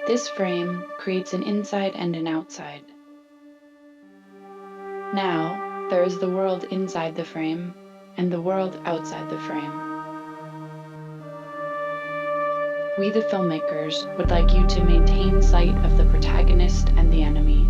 This frame creates an inside and an outside. Now, there is the world inside the frame and the world outside the frame. We, the filmmakers, would like you to maintain sight of the protagonist and the enemy.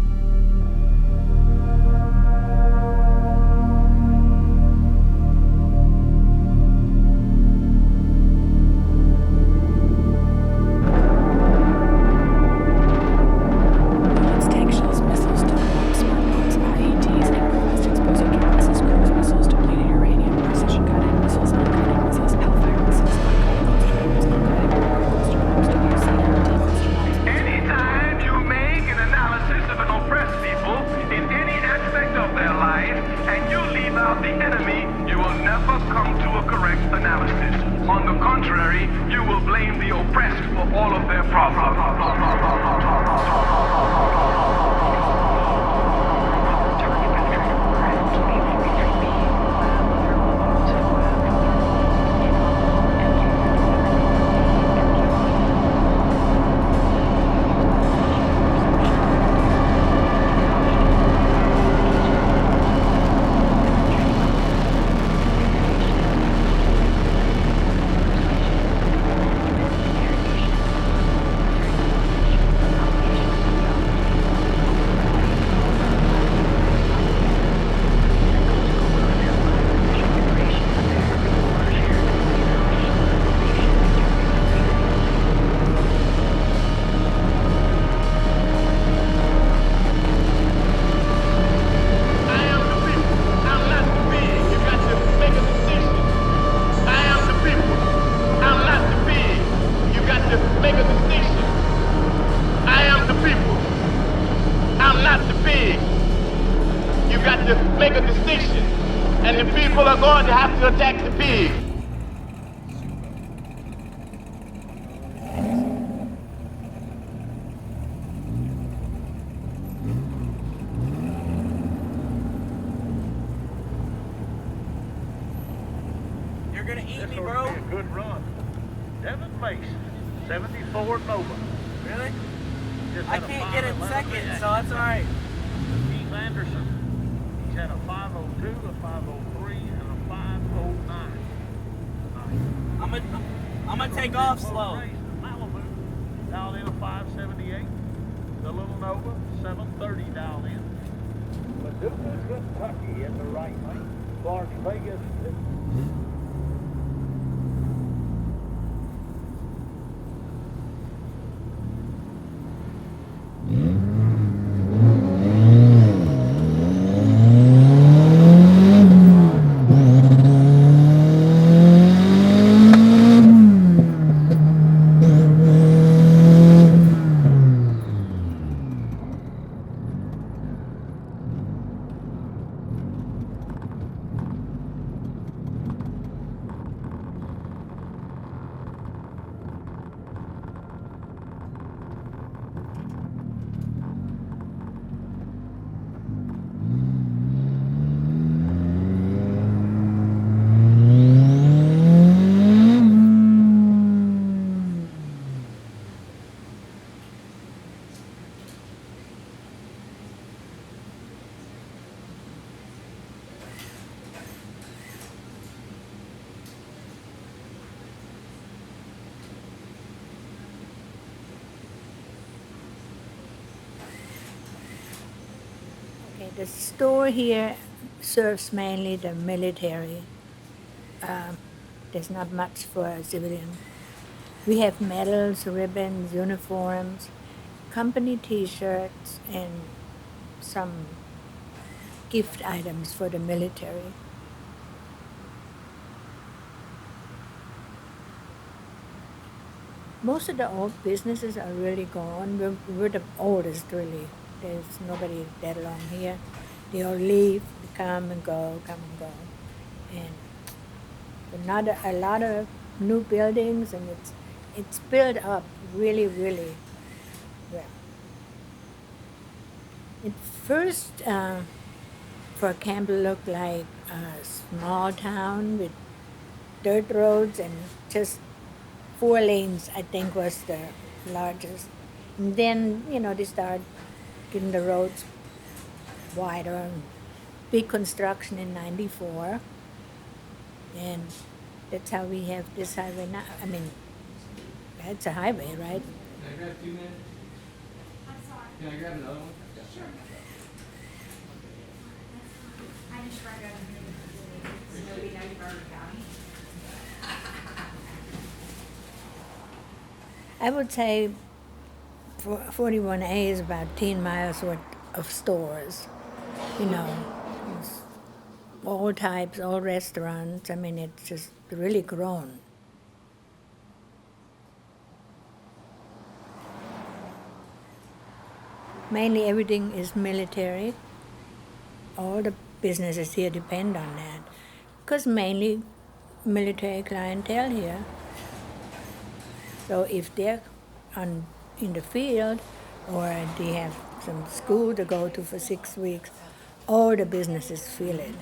The store here serves mainly the military. There's not much for a civilian. We have medals, ribbons, uniforms, company T-shirts, and some gift items for the military. Most of the old businesses are really gone. We're the oldest, really. There's nobody that long here. They all leave, come and go, come and go. And a lot of new buildings, and it's built up really, really well. It first, for Campbell, looked like a small town with dirt roads and just 4 lanes, I think, was the largest. And then, they start getting the roads wider and big construction in 94. And that's how we have this highway now. I mean, that's a highway, right? Can I grab 2 minutes? I'm sorry. Can I grab another one? Sure. I just tried to Snowy Newburgh County. I would say 41A is about 10 miles worth of stores. It's all types, all restaurants. I mean, it's just really grown. Mainly everything is military. All the businesses here depend on that. Because mainly military clientele here. So if they're in the field or they have some school to go to for 6 weeks, all the businesses feel it.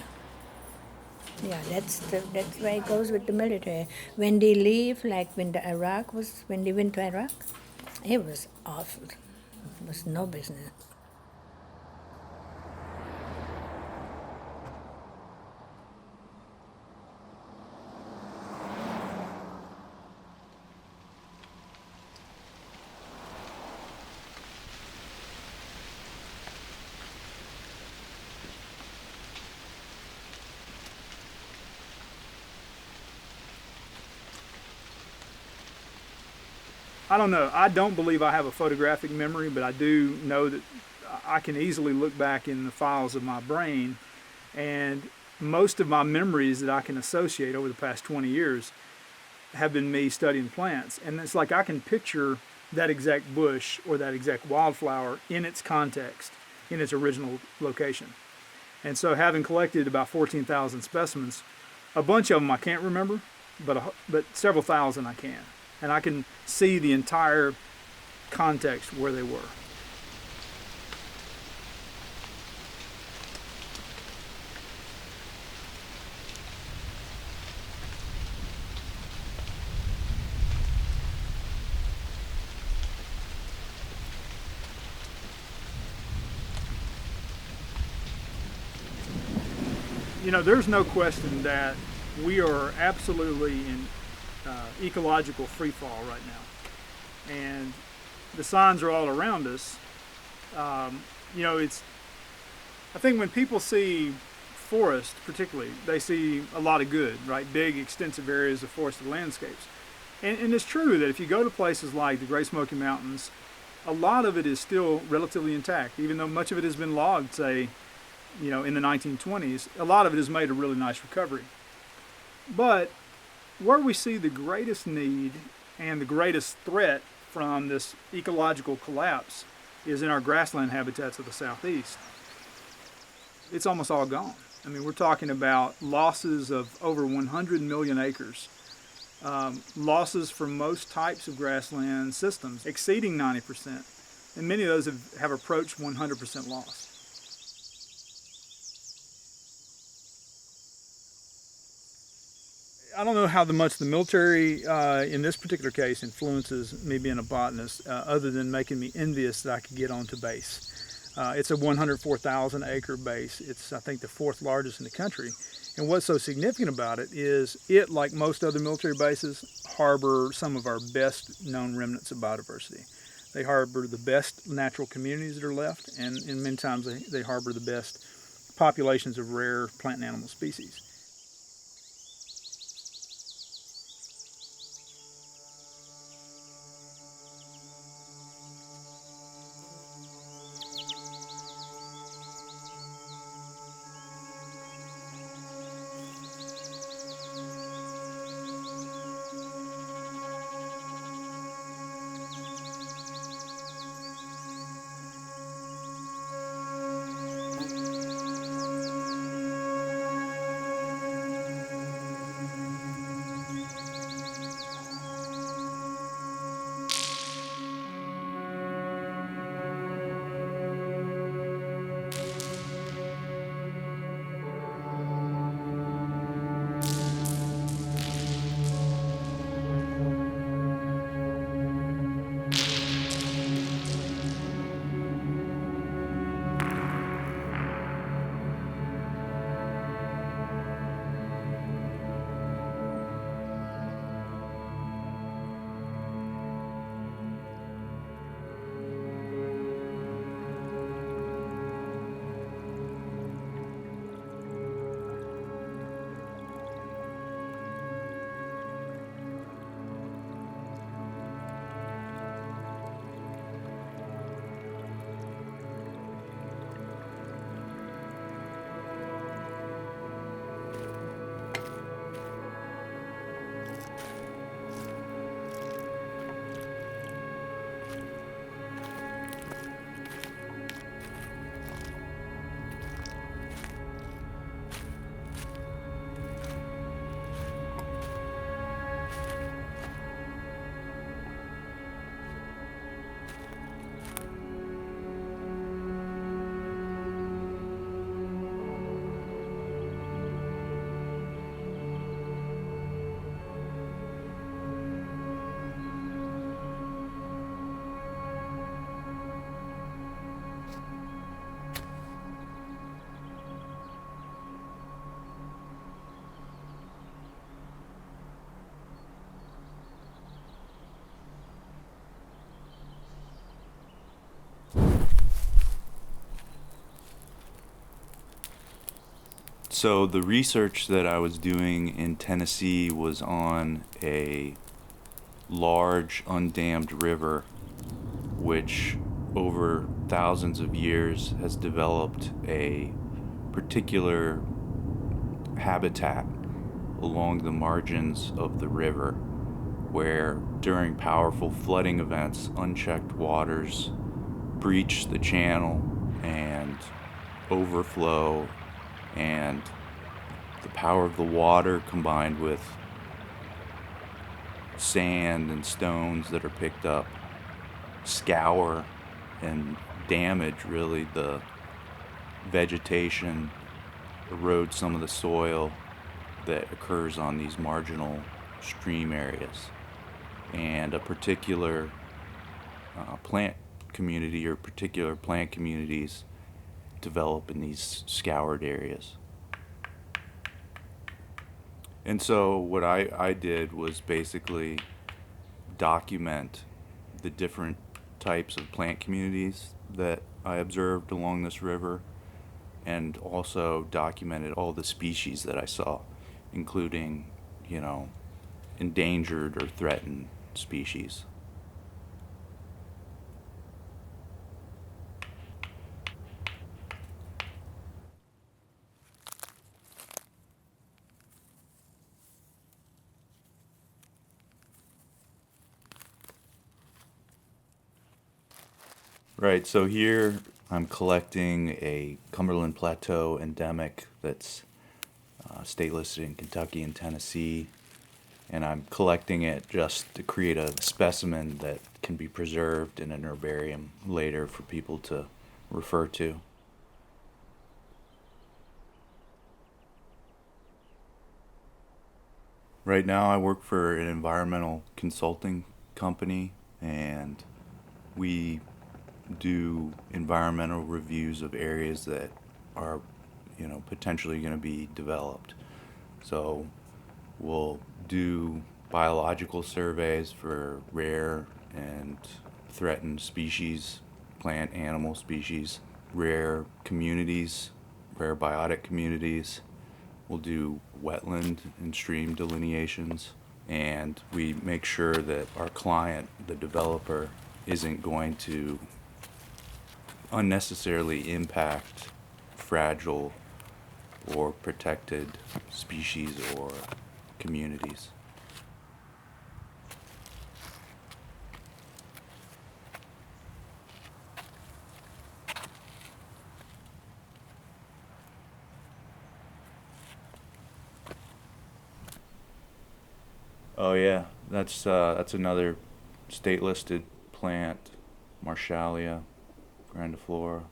Yeah, that's the way it goes with the military. When they leave, like when they went to Iraq, it was awful. It was no business. I don't know. I don't believe I have a photographic memory, but I do know that I can easily look back in the files of my brain, and most of my memories that I can associate over the past 20 years have been me studying plants. And it's like I can picture that exact bush or that exact wildflower in its context, in its original location. And so, having collected about 14,000 specimens, a bunch of them I can't remember, but several thousand I can. And I can see the entire context where they were. There's no question that we are absolutely in ecological free fall right now, and the signs are all around us. It's. I think when people see forest, particularly, they see a lot of good, right? Big, extensive areas of forested landscapes, and it's true that if you go to places like the Great Smoky Mountains, a lot of it is still relatively intact, even though much of it has been logged, say, in the 1920s. A lot of it has made a really nice recovery. But where we see the greatest need and the greatest threat from this ecological collapse is in our grassland habitats of the southeast. It's almost all gone. I mean, we're talking about losses of over 100 million acres, losses for most types of grassland systems exceeding 90%, and many of those have approached 100% loss. I don't know how much the military, in this particular case, influences me being a botanist, other than making me envious that I could get onto base. It's a 104,000 acre base. It's, I think, the 4th largest in the country. And what's so significant about it is it, like most other military bases, harbor some of our best known remnants of biodiversity. They harbor the best natural communities that are left, and many times they harbor the best populations of rare plant and animal species. So the research that I was doing in Tennessee was on a large undammed river which over thousands of years has developed a particular habitat along the margins of the river where during powerful flooding events unchecked waters breach the channel and overflow, and the power of the water combined with sand and stones that are picked up scour and damage really the vegetation, erode some of the soil that occurs on these marginal stream areas. And a particular plant community or particular plant communities develop in these scoured areas. And so what I did was basically document the different types of plant communities that I observed along this river, and also documented all the species that I saw, including, endangered or threatened species. Right, so here I'm collecting a Cumberland Plateau endemic that's state listed in Kentucky and Tennessee, and I'm collecting it just to create a specimen that can be preserved in an herbarium later for people to refer to. Right now I work for an environmental consulting company, and we do environmental reviews of areas that are, potentially going to be developed. So we'll do biological surveys for rare and threatened species, plant, animal species, rare communities, rare biotic communities. We'll do wetland and stream delineations, and we make sure that our client, the developer, isn't going to unnecessarily impact fragile or protected species or communities. Oh yeah, that's another state listed plant, Marshallia grandiflora.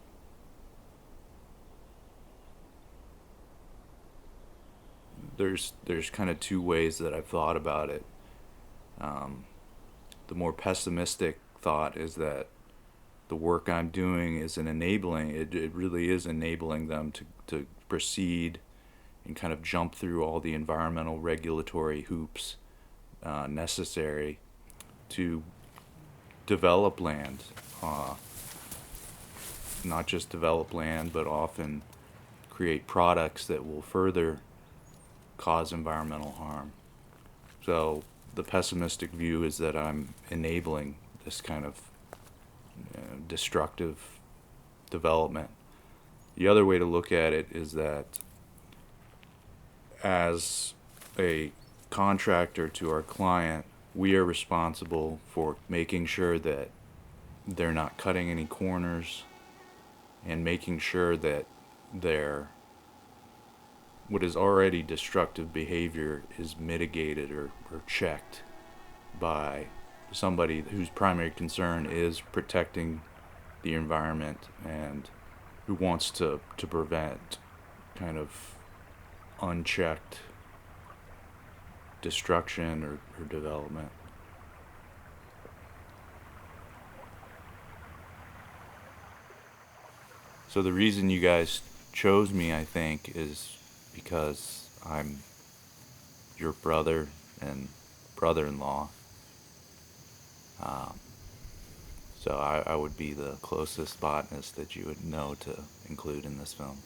There's kind of two ways that I've thought about it. The more pessimistic thought is that the work I'm doing is it really is enabling them to proceed and kind of jump through all the environmental regulatory hoops necessary to develop land. Not just develop land, but often create products that will further cause environmental harm. So the pessimistic view is that I'm enabling this kind of destructive development. The other way to look at it is that as a contractor to our client, we are responsible for making sure that they're not cutting any corners and making sure that what is already destructive behavior is mitigated or checked by somebody whose primary concern is protecting the environment and who wants to prevent kind of unchecked destruction or development. So the reason you guys chose me, I think, is because I'm your brother and brother-in-law. So I would be the closest botanist that you would know to include in this film.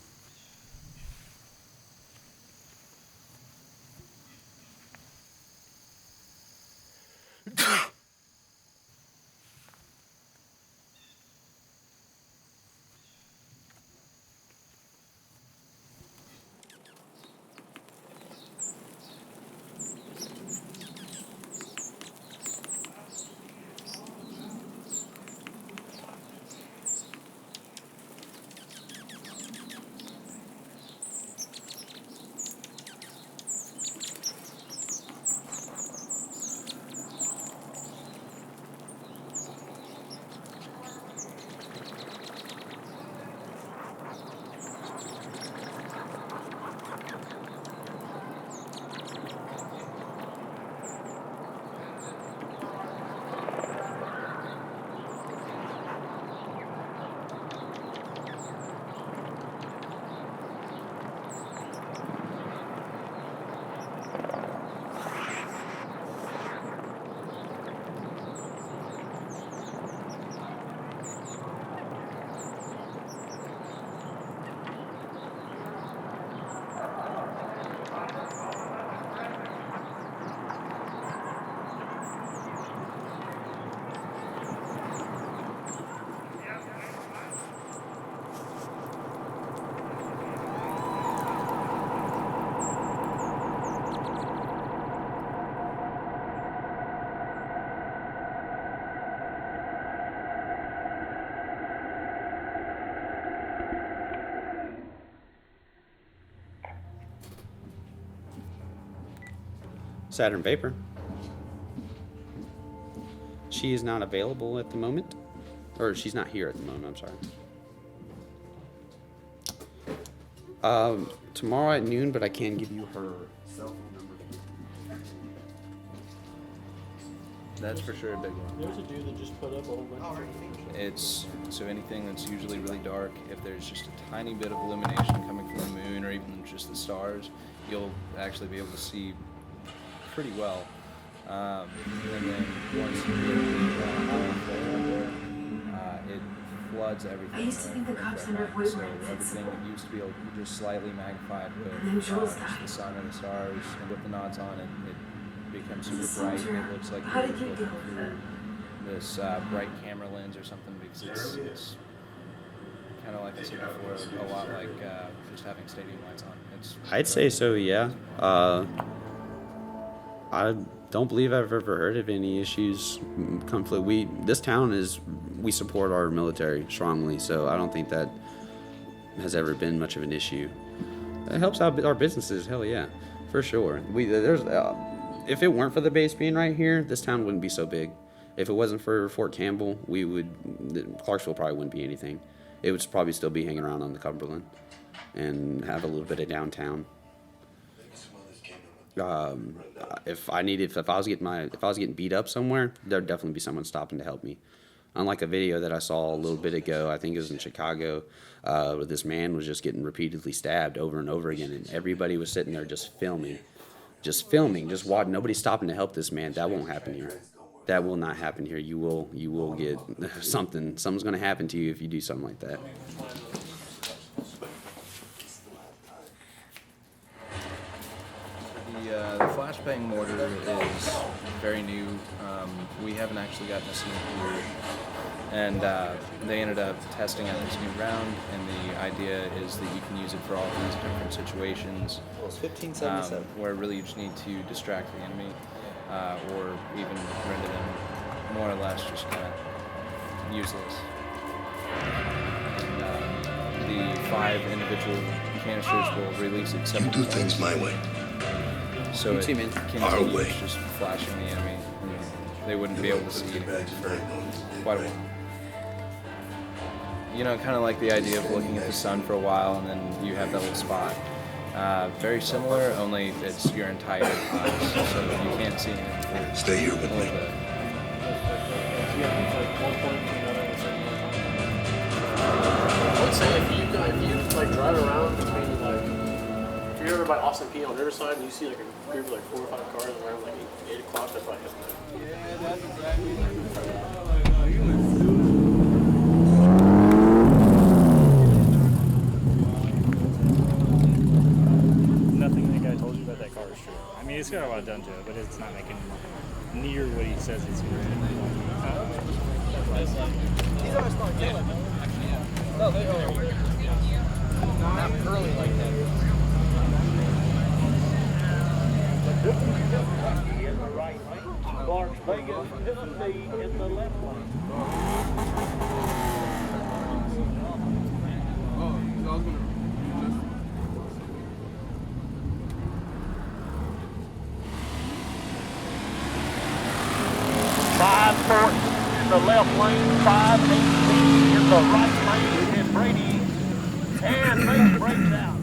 Saturn Vapor. She is not available at the moment. Or she's not here at the moment, I'm sorry. Tomorrow at noon, but I can give you her cell phone number. That's for sure a big one. There's a dude that just put up a whole bunch of It's so anything that's usually really dark, if there's just a tiny bit of illumination coming from the moon or even just the stars, you'll actually be able to see pretty well. And then once you get the flare up there, it floods everything. I used to think the cops never avoid So when it's everything that used to be able to just slightly magnified with Unusual just stuff. the sun and the stars, and with the nods on it, it becomes super This is bright. so It looks like How you're did you looking deal with through it? this bright camera lens or something, because it's kind of like I said before, a lot like just having stadium lights on. It's I'd say so, yeah. I don't believe I've ever heard of any issues. Conflict. This town we support our military strongly, so I don't think that has ever been much of an issue. It helps out our businesses. Hell yeah, for sure. If it weren't for the base being right here, this town wouldn't be so big. If it wasn't for Fort Campbell, Clarksville probably wouldn't be anything. It would probably still be hanging around on the Cumberland and have a little bit of downtown. If I was getting beat up somewhere, there'd definitely be someone stopping to help me. Unlike a video that I saw a little bit ago, I think it was in Chicago, where this man was just getting repeatedly stabbed over and over again, and everybody was sitting there just filming, just watching. Nobody's stopping to help this man. That won't happen here. That will not happen here. You will get something. Something's going to happen to you if you do something like that. The flashbang mortar is very new. We haven't actually gotten to see it here. And they ended up testing out this new round, and the idea is that you can use it for all kinds of different situations. Well, it's 1577. Where really you just need to distract the enemy, or even render them more or less just kind of useless. And, the 5 individual canisters will release it separately. You do things my way. So it continues Our way. just flashing the enemy, and they wouldn't be able to see anything for quite a while. You know, kind of like the idea of looking at the sun for a while, and then you have that little spot. Very similar, only it's your entire eyes, so you can't see anything. Stay here with A little me. bit. I would say if you like drive around between if you're over by Austin P on Riverside and you see like a group of like 4 or 5 cars around like 8 o'clock, that's probably happening. Yeah, that's exactly what Nothing the guy told you about that car is true. I mean, it's got a lot done to it, but it's not making near what he says it's going to do. No, they are not curly like that. Las Vegas, Tennessee in the left lane. In the left lane, 518 in the right lane, and Brady breaks out.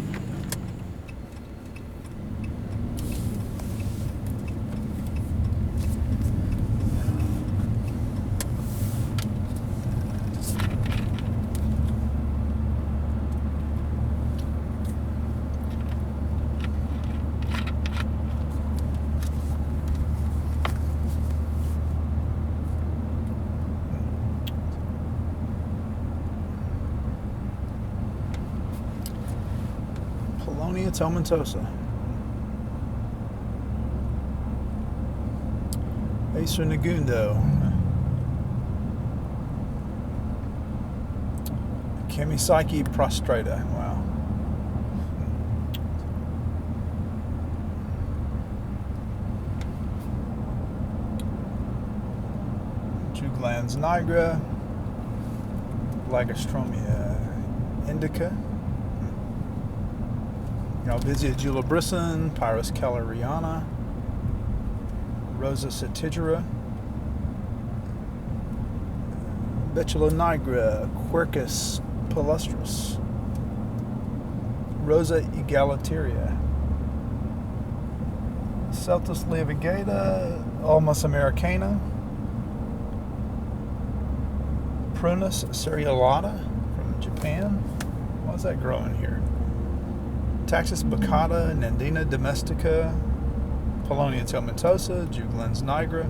Polonia Tomentosa. Acer Negundo. Kamisaki Prostrata. Wow. Juglans nigra. Lagerstromia indica. Galvizia julibrisson, Pyrus kelleriana, Rosa satigera, Betula nigra, Quercus palustris, Rosa egalitariae, Celtis leovigata, Ulmus americana, Prunus seriolata from Japan. Why is that growing here? Taxus baccata, Nandina domestica, Polonia tomentosa, Juglans nigra,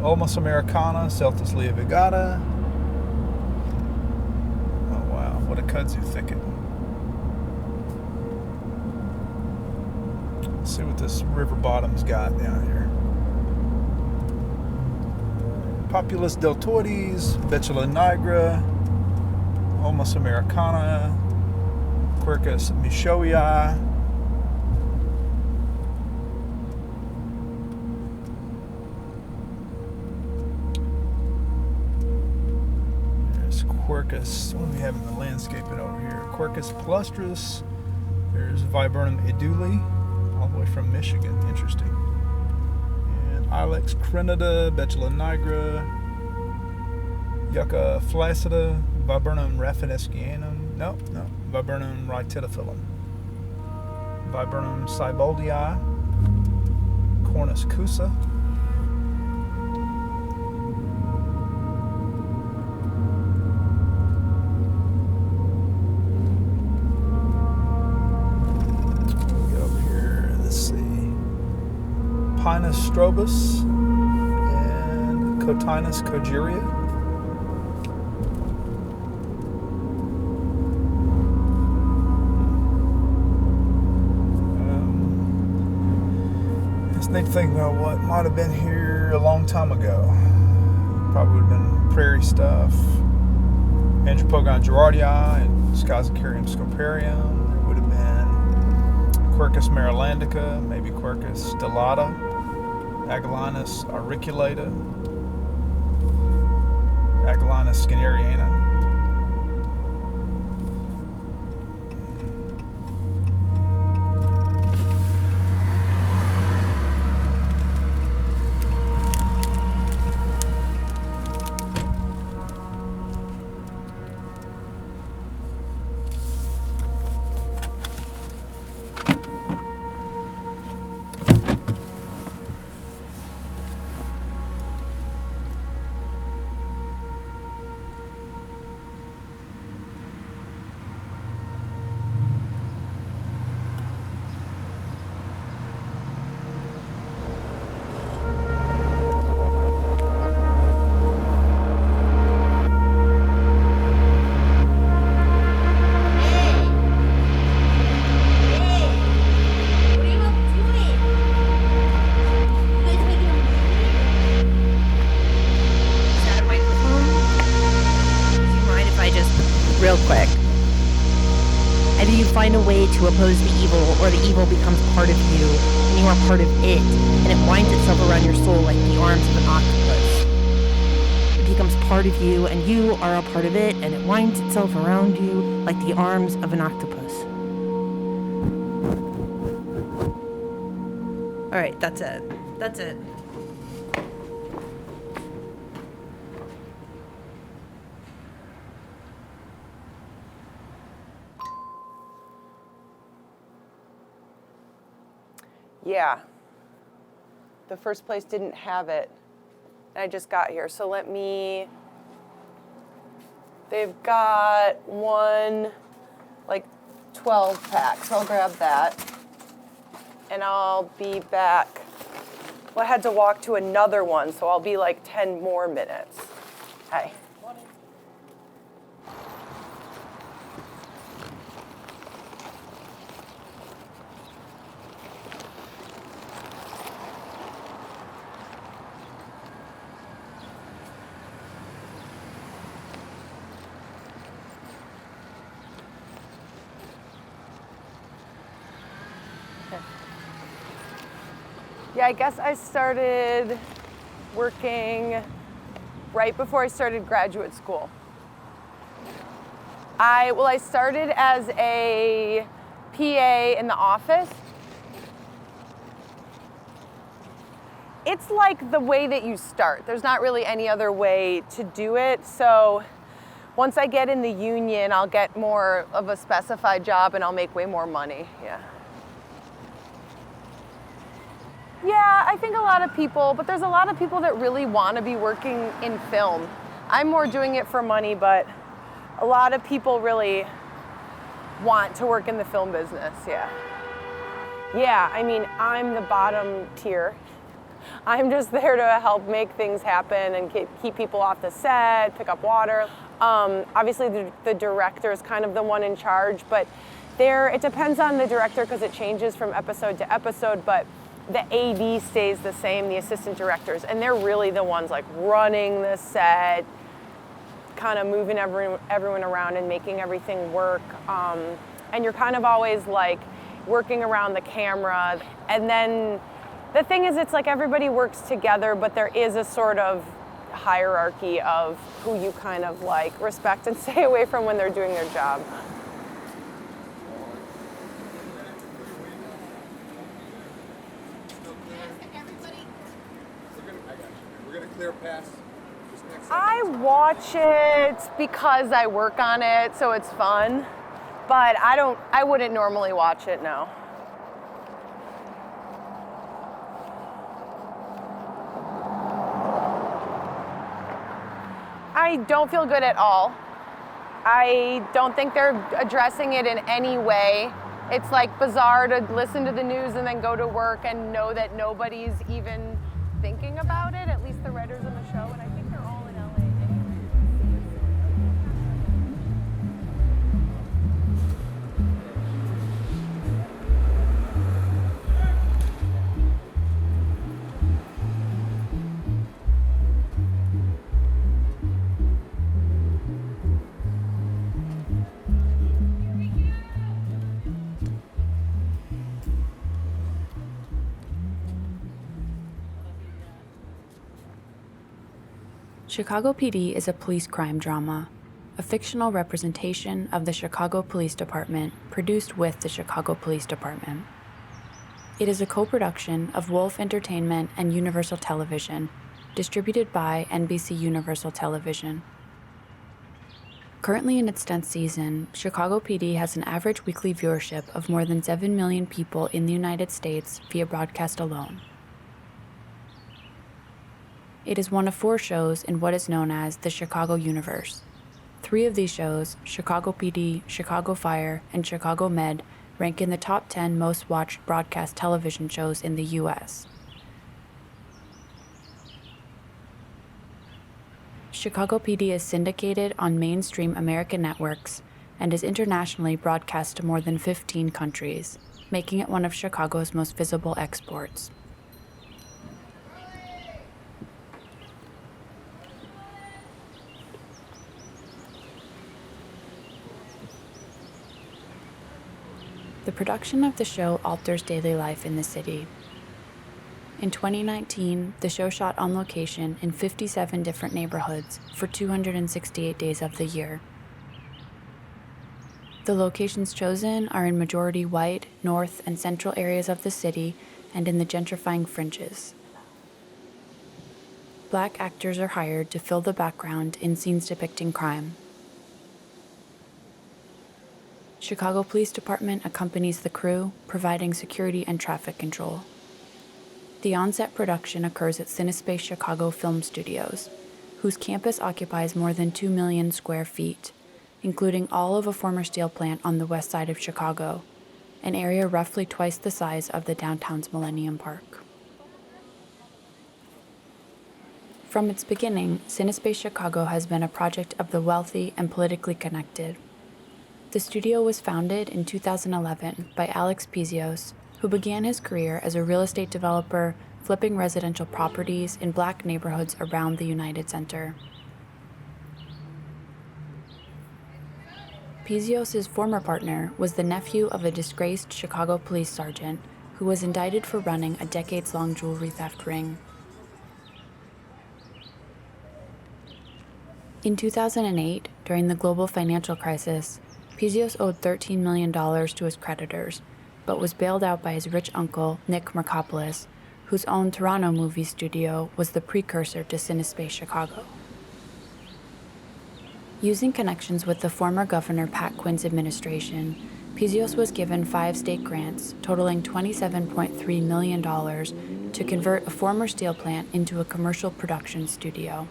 Ulmus americana, Celtis leovigata. Oh wow, what a kudzu thicket. Let's see what this river bottom's got down here. Populus deltoides, Betula nigra, Ulmus americana, Quercus michoii. There's Quercus. What do we have in the landscaping over here? Quercus palustris. There's Viburnum eduli, all the way from Michigan. Interesting. Ilex crinida, Betula nigra, Yucca flaccida, Viburnum raffinescianum, no, Viburnum rhytidophyllum, Viburnum sieboldi, Cornus cusa, get over here, let's see. Pinus strobus and Cotinus cogeria. Just need to think about what might have been here a long time ago. Probably would have been prairie stuff. Andropogon gerardii and Schizocarium scoparium. There would have been Quercus marilandica, maybe Quercus stellata. Agellinus auriculata, Agellinus skinneriana. Real quick. Either you find a way to oppose the evil, or the evil becomes part of you, and you are part of it, and it winds itself around your soul like the arms of an octopus. It becomes part of you, and you are a part of it, and it winds itself around you like the arms of an octopus. Alright, that's it. That's it. Yeah, the first place didn't have it, and I just got here, so they've got one, like 12 pack, so I'll grab that, and I'll be back. Well, I had to walk to another one, so I'll be like 10 more minutes. Hi. Yeah, I guess I started working right before I started graduate school. I started as a PA in the office, it's like the way that you start. There's not really any other way to do it. So once I get in the union, I'll get more of a specified job and I'll make way more money. Yeah. Yeah, I think a lot of people, but there's a lot of people that really want to be working in film. I'm more doing it for money, but a lot of people really want to work in the film business, yeah. Yeah, I mean, I'm the bottom tier. I'm just there to help make things happen and keep people off the set, pick up water. Obviously, the director is kind of the one in charge, but it depends on the director because it changes from episode to episode, but the AD stays the same, the assistant directors, and they're really the ones like running the set, kind of moving everyone around and making everything work. And you're kind of always like working around the camera. And then the thing is, it's like everybody works together, but there is a sort of hierarchy of who you kind of like respect and stay away from when they're doing their job. I watch it because I work on it, so it's fun. But I wouldn't normally watch it, no. I don't feel good at all. I don't think they're addressing it in any way. It's like bizarre to listen to the news and then go to work and know that nobody's even thinking about it, at least the writers of the show, and I think they're all in LA Chicago PD is a police crime drama, a fictional representation of the Chicago Police Department produced with the Chicago Police Department. It is a co-production of Wolf Entertainment and Universal Television, distributed by NBC Universal Television. Currently in its 10th season, Chicago PD has an average weekly viewership of more than 7 million people in the United States via broadcast alone. It is one of 4 shows in what is known as the Chicago Universe. 3 of these shows, Chicago PD, Chicago Fire, and Chicago Med, rank in the top 10 most watched broadcast television shows in the U.S. Chicago PD is syndicated on mainstream American networks and is internationally broadcast to more than 15 countries, making it one of Chicago's most visible exports. The production of the show alters daily life in the city. In 2019, the show shot on location in 57 different neighborhoods for 268 days of the year. The locations chosen are in majority white, north, and central areas of the city and in the gentrifying fringes. Black actors are hired to fill the background in scenes depicting crime. Chicago Police Department accompanies the crew, providing security and traffic control. The on-set production occurs at Cinespace Chicago Film Studios, whose campus occupies more than 2 million square feet, including all of a former steel plant on the west side of Chicago, an area roughly twice the size of the downtown's Millennium Park. From its beginning, Cinespace Chicago has been a project of the wealthy and politically connected. The studio was founded in 2011 by Alex Pizios, who began his career as a real estate developer flipping residential properties in Black neighborhoods around the United Center. Pizios' former partner was the nephew of a disgraced Chicago police sergeant who was indicted for running a decades-long jewelry theft ring. In 2008, during the global financial crisis, Pizios owed $13 million to his creditors, but was bailed out by his rich uncle, Nick Markopoulos, whose own Toronto movie studio was the precursor to Cinespace Chicago. Using connections with the former Governor Pat Quinn's administration, Pizios was given 5 state grants totaling $27.3 million to convert a former steel plant into a commercial production studio.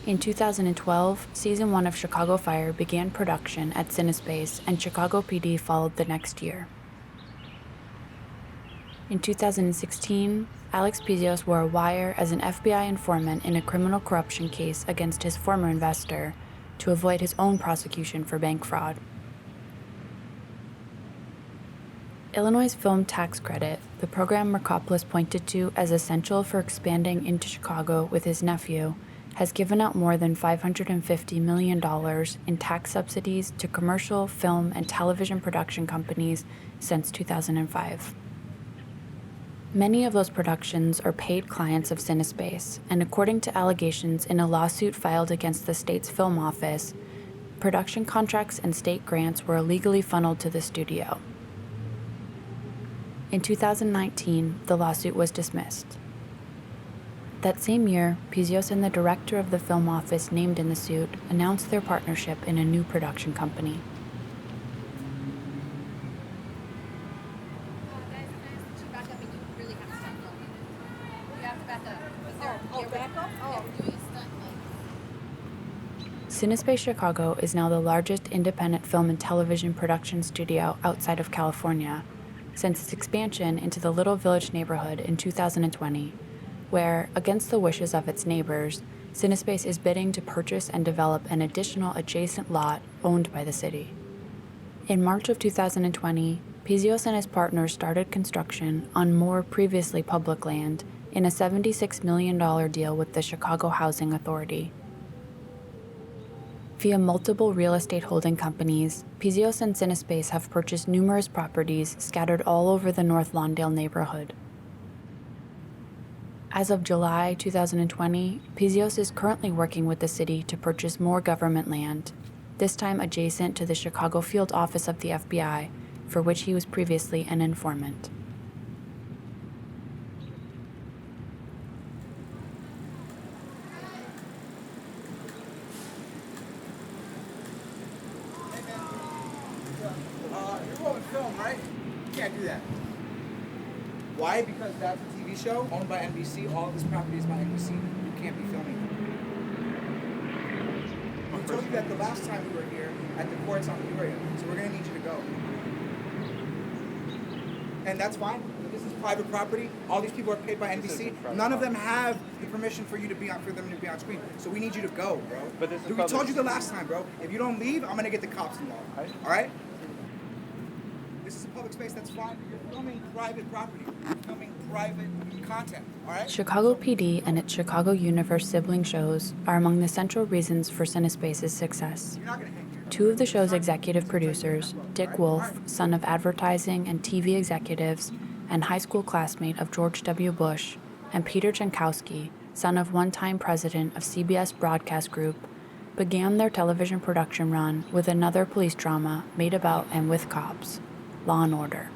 In 2012, Season 1 of Chicago Fire began production at Cinespace, and Chicago PD followed the next year. In 2016, Alex Pizios wore a wire as an FBI informant in a criminal corruption case against his former investor to avoid his own prosecution for bank fraud. Illinois' film tax credit, the program Mercopoulos pointed to as essential for expanding into Chicago with his nephew, has given out more than $550 million in tax subsidies to commercial, film, and television production companies since 2005. Many of those productions are paid clients of Cinespace, and according to allegations in a lawsuit filed against the state's film office, production contracts and state grants were illegally funneled to the studio. In 2019, the lawsuit was dismissed. That same year, Pizios and the director of the film office named in the suit announced their partnership in a new production company. Cinespace Chicago is now the largest independent film and television production studio outside of California, since its expansion into the Little Village neighborhood in 2020, where, against the wishes of its neighbors, Cinespace is bidding to purchase and develop an additional adjacent lot owned by the city. In March of 2020, Pizios and his partners started construction on more previously public land in a $76 million deal with the Chicago Housing Authority. Via multiple real estate holding companies, Pizios and Cinespace have purchased numerous properties scattered all over the North Lawndale neighborhood. As of July 2020, Pizios is currently working with the city to purchase more government land, this time adjacent to the Chicago field office of the FBI, for which he was previously an informant. You're rolling film, right? You can't do that. Why? Because that's a TV show owned by NBC. All of this property is by NBC. You can't be filming. We told you that the last time we were here at the courts on Peoria, so we're going to need you to go. And that's fine. This is private property. All these people are paid by NBC. None of them have the permission for you to be on, for them to be on screen. So we need you to go, bro. But this is we told you the last time, bro. If you don't leave, I'm going to get the cops involved. All right? This is a public space, that's fine. You're filming private property. You're filming private content, all right? Chicago PD and its Chicago Universe sibling shows are among the central reasons for Cinespace's success. Two of the show's executive producers, Dick Wolf, son of advertising and TV executives and high school classmate of George W. Bush, and Peter Jankowski, son of one-time president of CBS Broadcast Group, began their television production run with another police drama made about and with cops, Law and Order.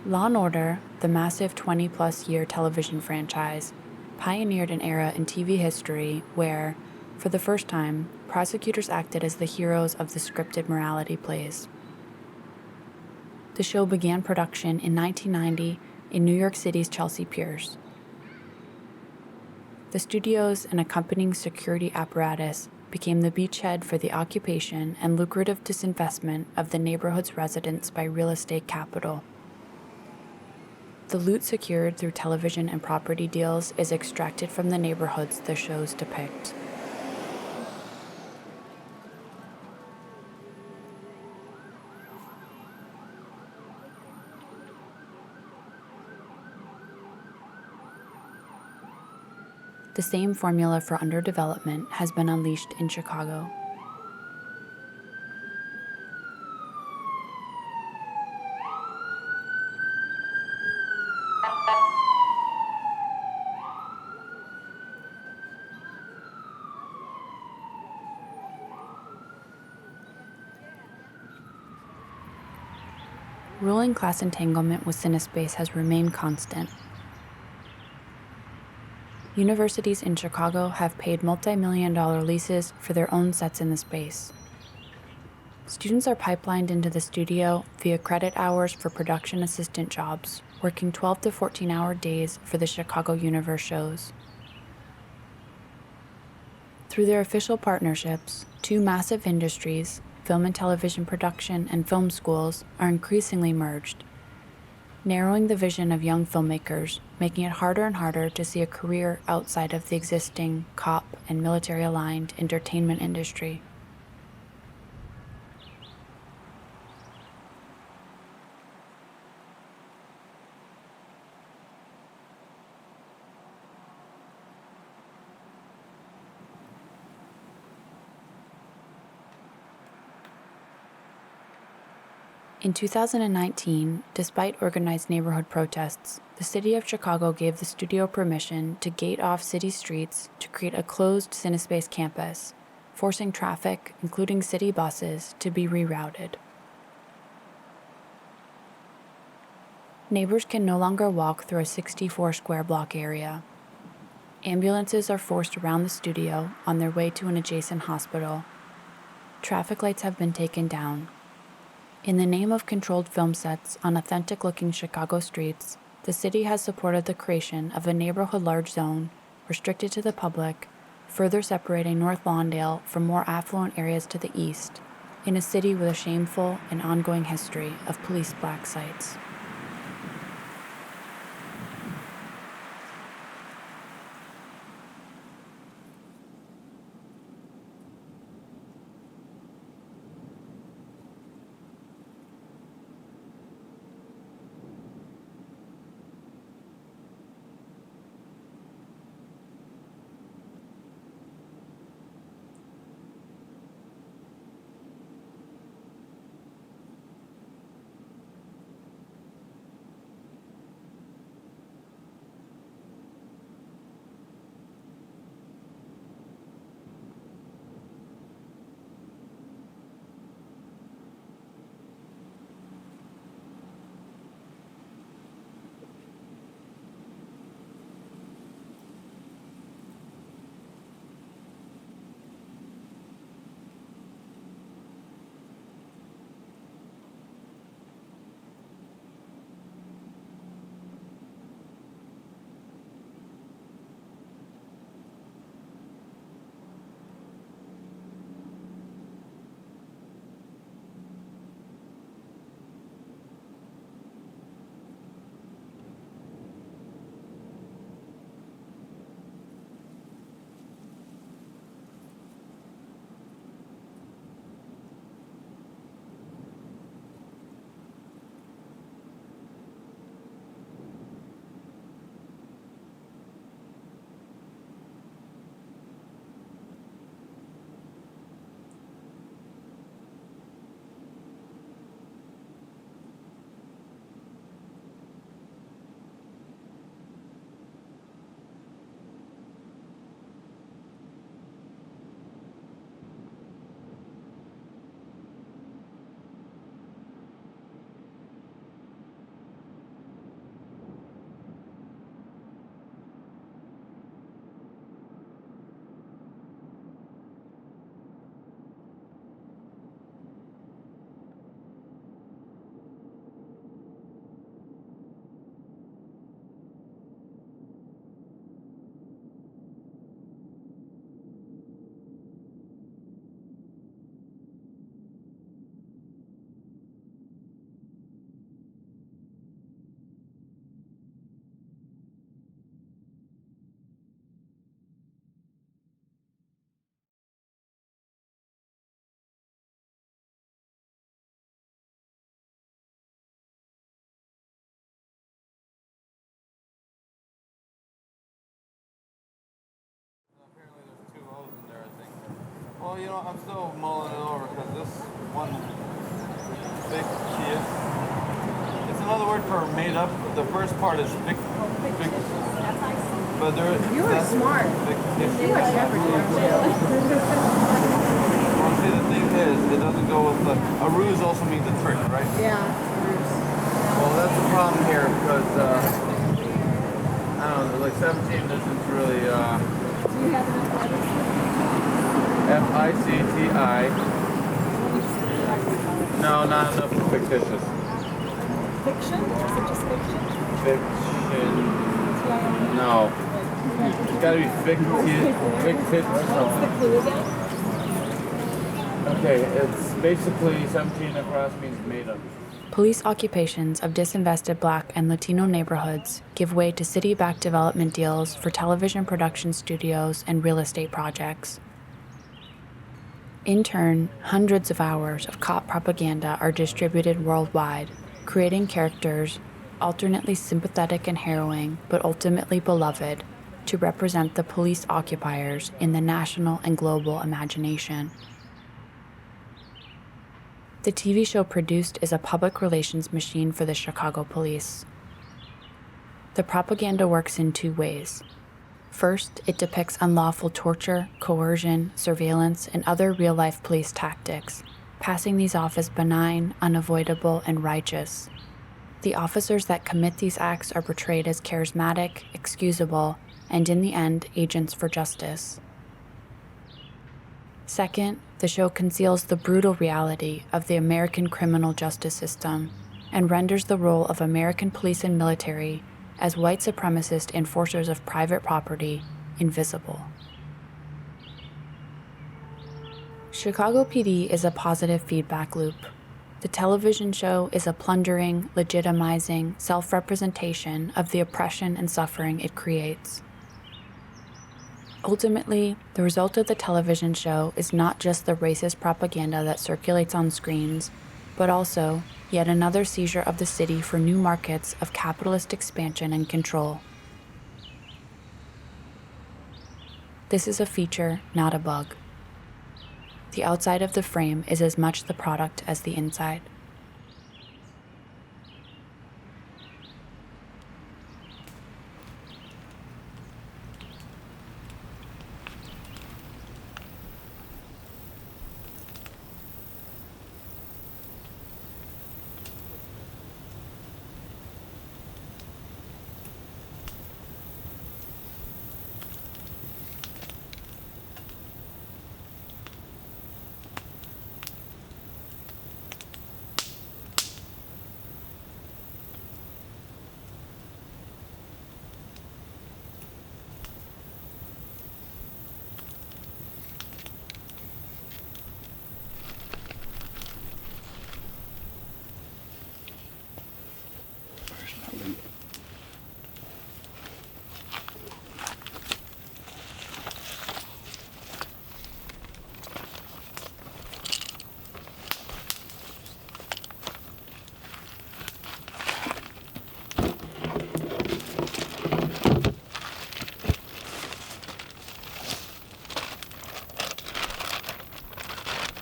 Law and Order, the massive 20-plus year television franchise, pioneered an era in TV history where, for the first time, prosecutors acted as the heroes of the scripted morality plays. The show began production in 1990 in New York City's Chelsea Piers. The studios and accompanying security apparatus became the beachhead for the occupation and lucrative disinvestment of the neighborhood's residents by real estate capital. The loot secured through television and property deals is extracted from the neighborhoods the shows depict. The same formula for underdevelopment has been unleashed in Chicago. ruling class entanglement with CineSpace has remained constant. Universities in Chicago have paid multi-million-dollar leases for their own sets in the space. Students are pipelined into the studio via credit hours for production assistant jobs, working 12 to 14-hour days for the Chicago Universe shows. Through their official partnerships, two massive industries, film and television production and film schools, are increasingly merged, narrowing the vision of young filmmakers, making it harder and harder to see a career outside of the existing cop and military-aligned entertainment industry. In 2019, despite organized neighborhood protests, the city of Chicago gave the studio permission to gate off city streets to create a closed CineSpace campus, forcing traffic, including city buses, to be rerouted. Neighbors can no longer walk through a 64-square block area. Ambulances are forced around the studio on their way to an adjacent hospital. Traffic lights have been taken down. In the name of controlled film sets on authentic-looking Chicago streets, the city has supported the creation of a neighborhood large zone, restricted to the public, further separating North Lawndale from more affluent areas to the east, in a city with a shameful and ongoing history of police black sites. Well, you know, I'm still mulling it over because this one big Kia, it's another word for made up. The first part is big. But there, You are smart. You are well, see, the thing is, it doesn't go with the, a ruse also means a trick, right? Yeah, ruse. but I don't know, like 17 isn't really, Do you have enough letters? F-I-C-T-I. No, not enough for fictitious. Fiction? Is it just fiction? Fiction. T-I-O-N? No. It's gotta be fictitious. What's the clue again? Okay, it's basically 17 across means made up. Police occupations of disinvested Black and Latino neighborhoods give way to city-backed development deals for television production studios and real estate projects. In turn, hundreds of hours of cop propaganda are distributed worldwide, creating characters alternately sympathetic and harrowing, but ultimately beloved, to represent the police occupiers in the national and global imagination. The TV show produced is a public relations machine for the Chicago police. The propaganda works in two ways. First, it depicts unlawful torture, coercion, surveillance, and other real-life police tactics, passing these off as benign, unavoidable, and righteous. The officers that commit these acts are portrayed as charismatic, excusable, and in the end, agents for justice. Second, the show conceals the brutal reality of the American criminal justice system and renders the role of American police and military as white supremacist enforcers of private property invisible. Chicago PD is a positive feedback loop. The television show is a plundering, legitimizing self-representation of the oppression and suffering it creates. Ultimately, the result of the television show is not just the racist propaganda that circulates on screens, but also yet another seizure of the city for new markets of capitalist expansion and control. This is a feature, not a bug. The outside of the frame is as much the product as the inside.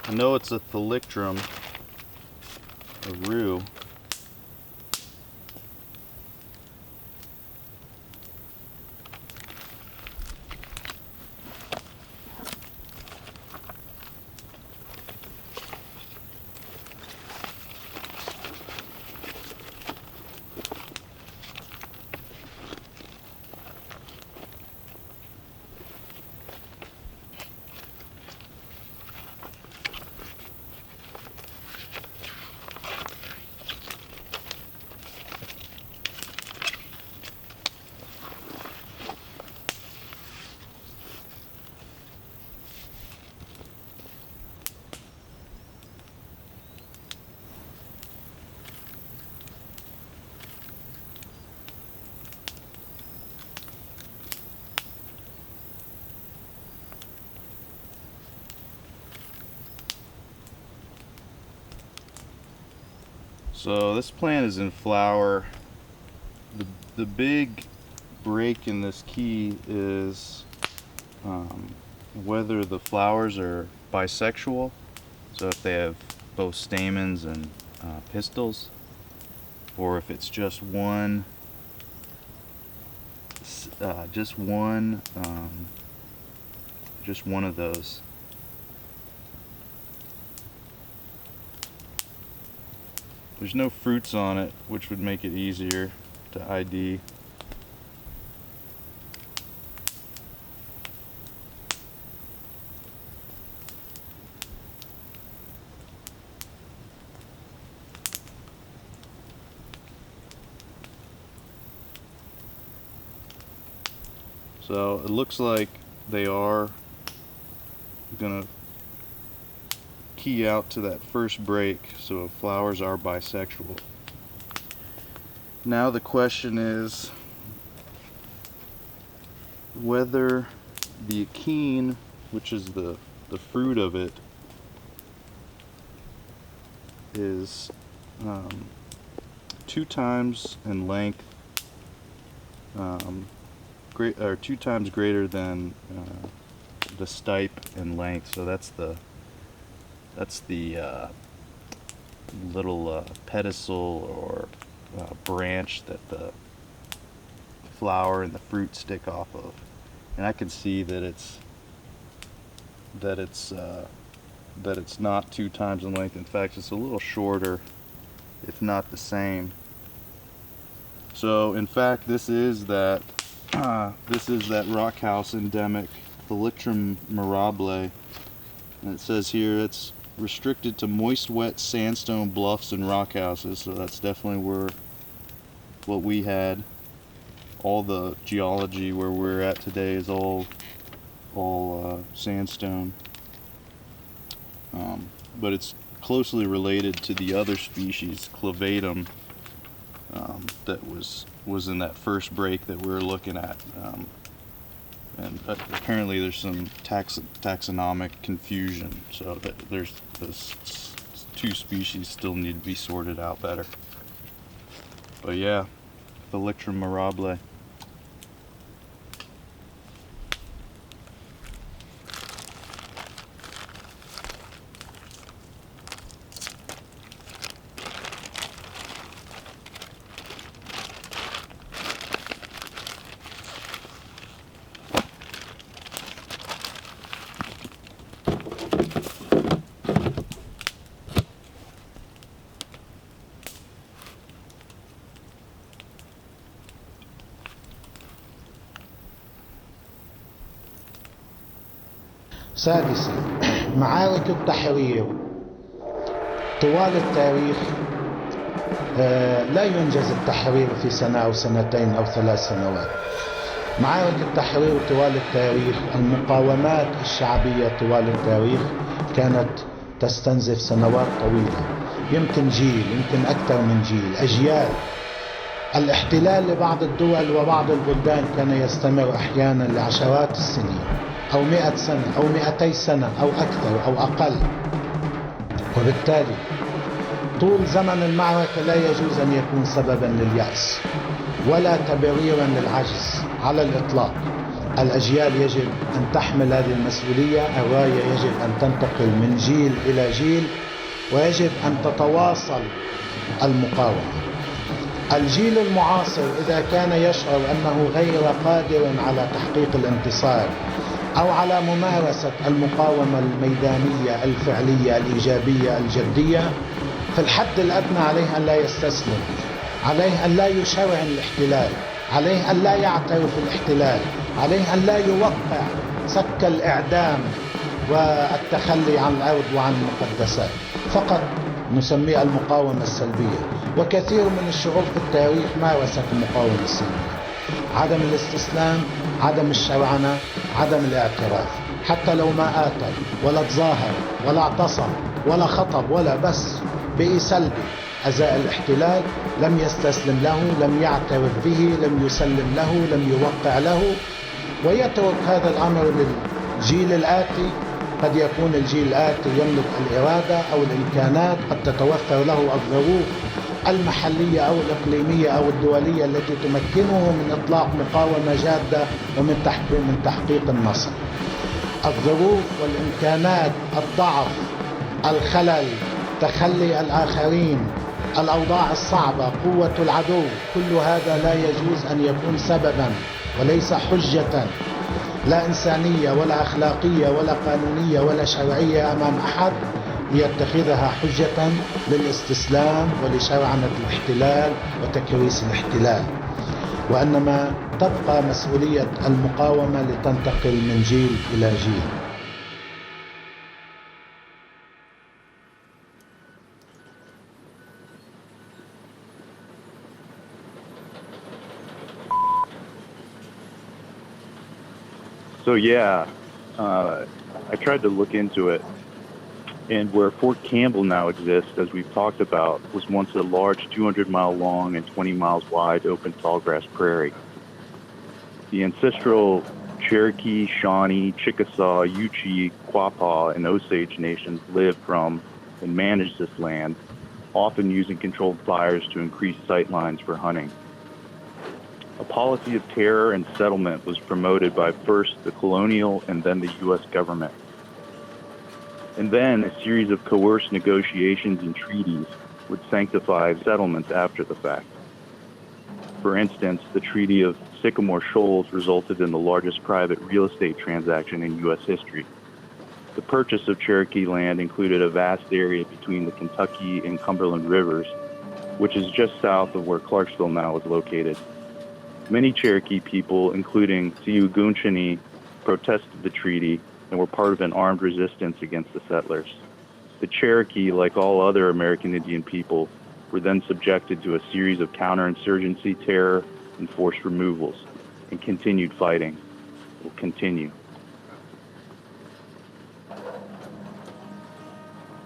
I know it's a thalictrum, a rue. So this plant is in flower. The big break in this key is whether the flowers are bisexual, so if they have both stamens and pistils, or if it's just one of those. There's no fruits on it, which would make it easier the ID. So it looks like they are gonna key out to that first break, so flowers are bisexual. Now the question is whether the akene, which is the fruit of it, is 2 times in length, or 2 times greater than the stipe in length. So that's the little pedicel or branch that the flower and the fruit stick off of, and I can see that it's not 2 times in length. In fact, it's a little shorter, if not the same. So in fact, this is that rockhouse endemic, Thalictrum mirabile, and it says here it's restricted to moist, wet sandstone bluffs and rockhouses. So that's definitely what we had. All the geology where we're at today is all sandstone, but it's closely related to the other species, Clavatum, that was in that first break that we were looking at, and apparently there's some taxonomic confusion, so that there's 2 species still need to be sorted out better. But yeah, Thalictrum mirabile. سادسا، معارك التحرير طوال التاريخ لا ينجز التحرير في سنة أو سنتين أو 3 سنوات. معارك التحرير طوال التاريخ، المقاومات الشعبية طوال التاريخ كانت تستنزف سنوات طويلة، يمكن جيل، يمكن أكثر من جيل، أجيال. الاحتلال لبعض الدول وبعض البلدان كان يستمر أحيانا لعشرات السنين أو 100 سنة أو 200 سنة أو أكثر أو أقل، وبالتالي طول زمن المعركة لا يجوز أن يكون سببا لليأس ولا تبريرا للعجز على الإطلاق. الأجيال يجب أن تحمل هذه المسؤولية، الراية يجب أن تنتقل من جيل إلى جيل، ويجب أن تتواصل المقاومة. الجيل المعاصر إذا كان يشعر أنه غير قادر على تحقيق الانتصار أو على ممارسة المقاومة الميدانية الفعلية الإيجابية الجدية، في الحد الأدنى عليه أن لا يستسلم، عليه أن لا يشرع الاحتلال، عليه أن لا يعترف الاحتلال، عليه أن لا يوقع سك الإعدام والتخلي عن الأرض وعن المقدسات. فقط نسميه المقاومة السلبية، وكثير من الشعوب في التاريخ مارست المقاومة السلبية. عدم الاستسلام، عدم الشرعنة، عدم الاعتراف، حتى لو ما آتى ولا تظاهر ولا اعتصم ولا خطب ولا بس بقي سلبي أزاء الاحتلال، لم يستسلم له، لم يعترف به، لم يسلم له، لم يوقع له، ويترك هذا الأمر للجيل الآتي. قد يكون الجيل الآتي يملك الإرادة أو الإمكانات، قد تتوفر له الظروف المحلية أو الإقليمية أو الدولية التي تمكنه من إطلاق مقاومة جادة ومن تحقيق النصر. الظروف والإمكانات، الضعف، الخلل، تخلي الآخرين، الأوضاع الصعبة، قوة العدو، كل هذا لا يجوز أن يكون سببا وليس حجة لا إنسانية ولا أخلاقية ولا قانونية ولا شرعية أمام أحد ليتخذها حجة للاستسلام ولشرعنة الاحتلال وتكريس الاحتلال. وإنما تبقى مسؤولية المقاومة لتنتقل من جيل إلى جيل. So yeah, I tried to look into it, and where Fort Campbell now exists, as we've talked about, was once a large 200-mile long and 20 miles wide open tallgrass prairie. The ancestral Cherokee, Shawnee, Chickasaw, Yuchi, Quapaw, and Osage nations lived from and managed this land, often using controlled fires to increase sight lines for hunting. A policy of terror and settlement was promoted by first the colonial and then the U.S. government. And then a series of coerced negotiations and treaties would sanctify settlements after the fact. For instance, the Treaty of Sycamore Shoals resulted in the largest private real estate transaction in U.S. history. The purchase of Cherokee land included a vast area between the Kentucky and Cumberland rivers, which is just south of where Clarksville now is located. Many Cherokee people, including Siougounchini, protested the treaty and were part of an armed resistance against the settlers. The Cherokee, like all other American Indian people, were then subjected to a series of counterinsurgency, terror, and forced removals, and continued fighting. Will continue.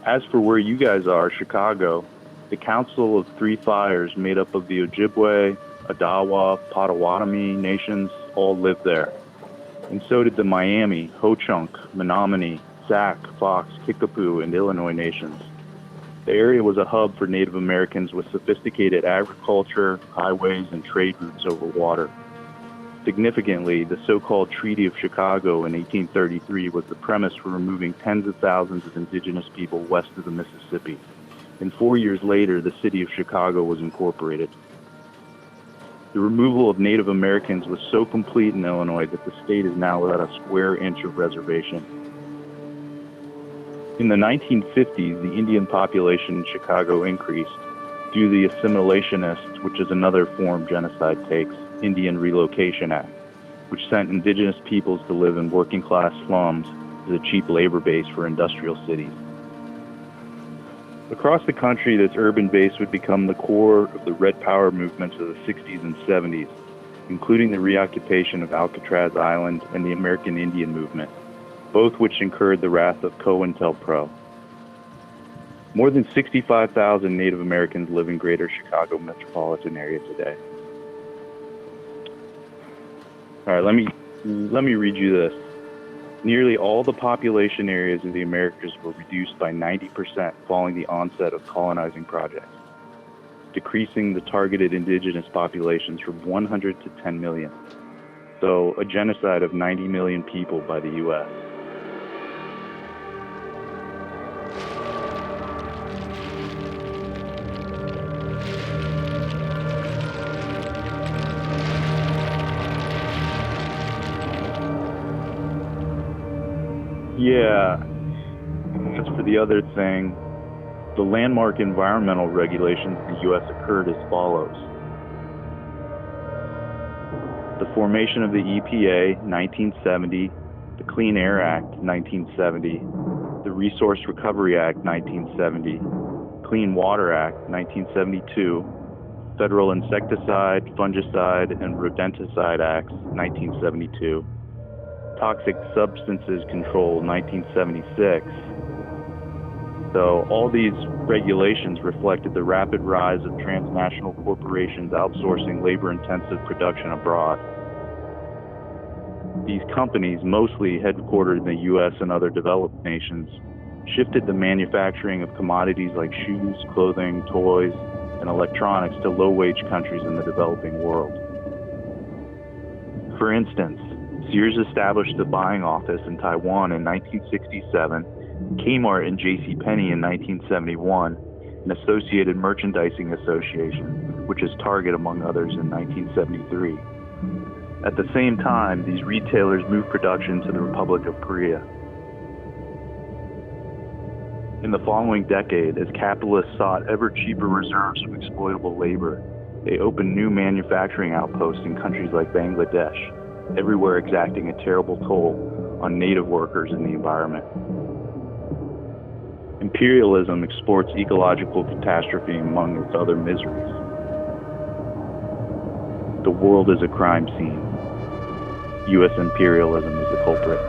As for where you guys are, Chicago, the Council of Three Fires, made up of the Ojibwe, Odawa, Potawatomi nations, all lived there. And so did the Miami, Ho-Chunk, Menominee, Sac, Fox, Kickapoo, and Illinois nations. The area was a hub for Native Americans with sophisticated agriculture, highways, and trade routes over water. Significantly, the so-called Treaty of Chicago in 1833 was the premise for removing tens of thousands of indigenous people west of the Mississippi. And 4 years later, the city of Chicago was incorporated. The removal of Native Americans was so complete in Illinois that the state is now without a square inch of reservation. In the 1950s, the Indian population in Chicago increased due to the Assimilationist, which is another form genocide takes, Indian Relocation Act, which sent indigenous peoples to live in working-class slums as a cheap labor base for industrial cities. Across the country, this urban base would become the core of the Red Power movements of the 60s and 70s, including the reoccupation of Alcatraz Island and the American Indian movement, both which incurred the wrath of COINTELPRO. More than 65,000 Native Americans live in greater Chicago metropolitan area today. All right, let me read you this. Nearly all the population areas of the Americas were reduced by 90% following the onset of colonizing projects, decreasing the targeted indigenous populations from 100 to 10 million. So a genocide of 90 million people by the U.S. Yeah, as for the other thing, the landmark environmental regulations in the U.S. occurred as follows. The formation of the EPA, 1970, the Clean Air Act, 1970, the Resource Recovery Act, 1970, Clean Water Act, 1972, Federal Insecticide, Fungicide, and Rodenticide Acts, 1972, Toxic Substances Control, 1976. So all these regulations reflected the rapid rise of transnational corporations outsourcing labor-intensive production abroad. These companies, mostly headquartered in the U.S. and other developed nations, shifted the manufacturing of commodities like shoes, clothing, toys, and electronics to low-wage countries in the developing world. For instance, Sears established a buying office in Taiwan in 1967, Kmart and JCPenney in 1971, and Associated Merchandising Association, which is Target among others, in 1973. At the same time, these retailers moved production to the Republic of Korea. In the following decade, as capitalists sought ever cheaper reserves of exploitable labor, They opened new manufacturing outposts in countries like Bangladesh, everywhere exacting a terrible toll on native workers and the environment. Imperialism exports ecological catastrophe among its other miseries. The world is a crime scene. U.S. imperialism is the culprit.